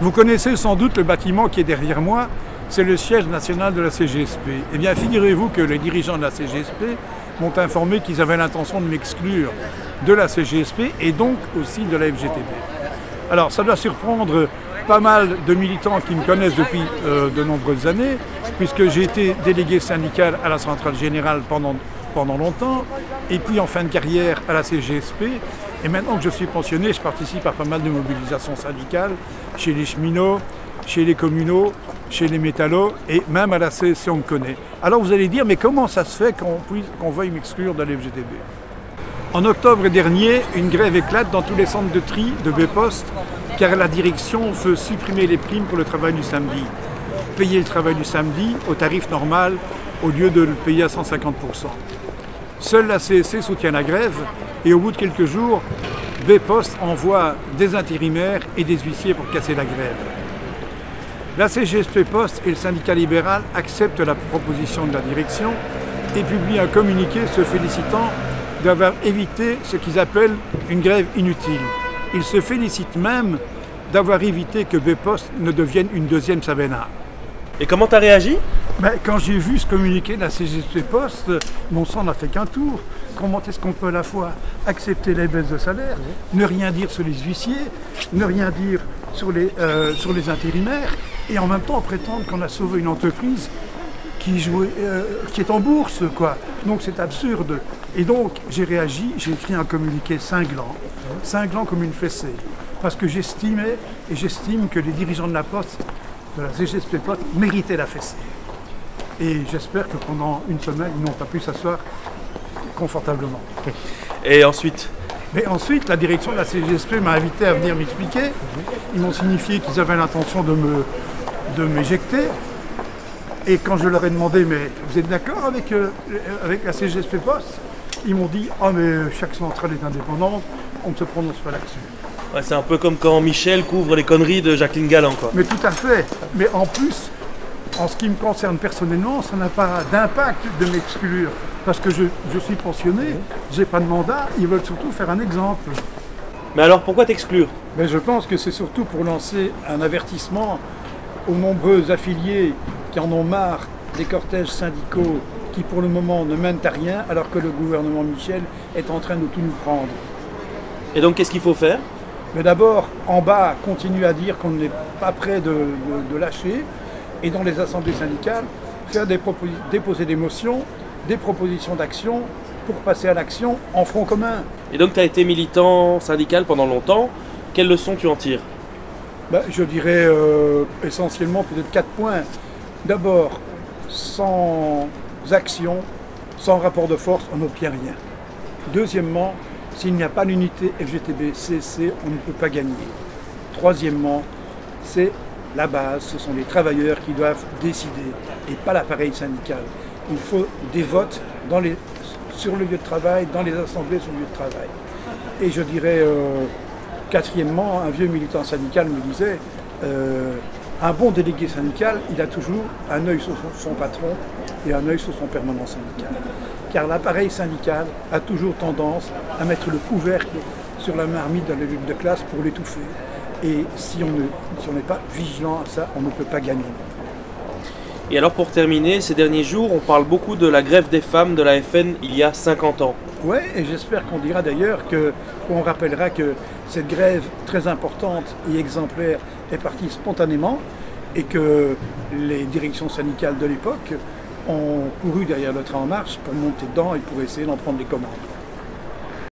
Vous connaissez sans doute le bâtiment qui est derrière moi, c'est le siège national de la CGSP. Eh bien, figurez-vous que les dirigeants de la CGSP m'ont informé qu'ils avaient l'intention de m'exclure de la CGSP et donc aussi de la FGTB. Alors, ça doit surprendre pas mal de militants qui me connaissent depuis de nombreuses années, puisque j'ai été délégué syndical à la Centrale Générale pendant longtemps, et puis en fin de carrière à la CGSP. Et maintenant que je suis pensionné, je participe à pas mal de mobilisations syndicales, chez les cheminots, chez les communaux, chez les métallos, et même à la CSC, on me connaît. Alors vous allez dire, mais comment ça se fait qu'on veuille m'exclure de la FGTB? En octobre dernier, une grève éclate dans tous les centres de tri de B-Post, car la direction veut supprimer les primes pour le travail du samedi. Payer le travail du samedi au tarif normal, au lieu de le payer à 150%. Seule la CSC soutient la grève, et au bout de quelques jours, B-Post envoie des intérimaires et des huissiers pour casser la grève. La CGSP Post et le syndicat libéral acceptent la proposition de la direction et publient un communiqué se félicitant d'avoir évité ce qu'ils appellent une grève inutile. Ils se félicitent même d'avoir évité que B-Post ne devienne une deuxième Sabena. Et comment tu as réagi? Quand j'ai vu ce communiqué de la CGSP Post, mon sang n'a fait qu'un tour. Comment est-ce qu'on peut à la fois accepter les baisses de salaire, ne rien dire sur les huissiers, ne rien dire sur les intérimaires, et en même temps prétendre qu'on a sauvé une entreprise qui est en bourse, quoi. Donc c'est absurde. Et donc j'ai réagi, j'ai écrit un communiqué cinglant comme une fessée, parce que j'estime que les dirigeants de la Poste, de la CGSP Post, méritaient la fessée. Et j'espère que pendant une semaine, ils n'ont pas pu s'asseoir confortablement. Et ensuite? Mais ensuite, la direction de la CGSP m'a invité à venir m'expliquer. Ils m'ont signifié qu'ils avaient l'intention de m'éjecter. Et quand je leur ai demandé, mais vous êtes d'accord avec la CGSP Post? Ils m'ont dit, ah mais chaque centrale est indépendante, on ne se prononce pas là-dessus. Ouais, c'est un peu comme quand Michel couvre les conneries de Jacqueline Galland, quoi. Mais tout à fait. Mais en plus, en ce qui me concerne personnellement, ça n'a pas d'impact de m'exclure. Parce que je suis pensionné, j'ai pas de mandat, ils veulent surtout faire un exemple. Mais alors pourquoi t'exclure? Mais je pense que c'est surtout pour lancer un avertissement aux nombreux affiliés qui en ont marre des cortèges syndicaux qui pour le moment ne mènent à rien alors que le gouvernement Michel est en train de tout nous prendre. Et donc qu'est-ce qu'il faut faire? Mais d'abord, en bas, continue à dire qu'on n'est pas prêt de lâcher, et dans les assemblées syndicales, faire déposer des motions, des propositions d'action pour passer à l'action en front commun. Et donc tu as été militant syndical pendant longtemps, quelles leçons tu en tires? Je dirais essentiellement peut-être 4 points. D'abord, sans action, sans rapport de force, on n'obtient rien. Deuxièmement, s'il n'y a pas l'unité FGTB-CSC, on ne peut pas gagner. Troisièmement, c'est la base, ce sont les travailleurs qui doivent décider et pas l'appareil syndical. Il faut des votes sur le lieu de travail, dans les assemblées sur le lieu de travail. Et je dirais, quatrièmement, un vieux militant syndical me disait, un bon délégué syndical, il a toujours un œil sur son patron et un œil sur son permanent syndical. Car l'appareil syndical a toujours tendance à mettre le couvercle sur la marmite de la lutte de classe pour l'étouffer. Et si on n'est pas vigilant à ça, on ne peut pas gagner. Et alors pour terminer, ces derniers jours, on parle beaucoup de la grève des femmes de la FN il y a 50 ans. Oui, et j'espère qu'on dira d'ailleurs qu'on rappellera que cette grève très importante et exemplaire est partie spontanément et que les directions syndicales de l'époque ont couru derrière le train en marche pour monter dedans et pour essayer d'en prendre les commandes.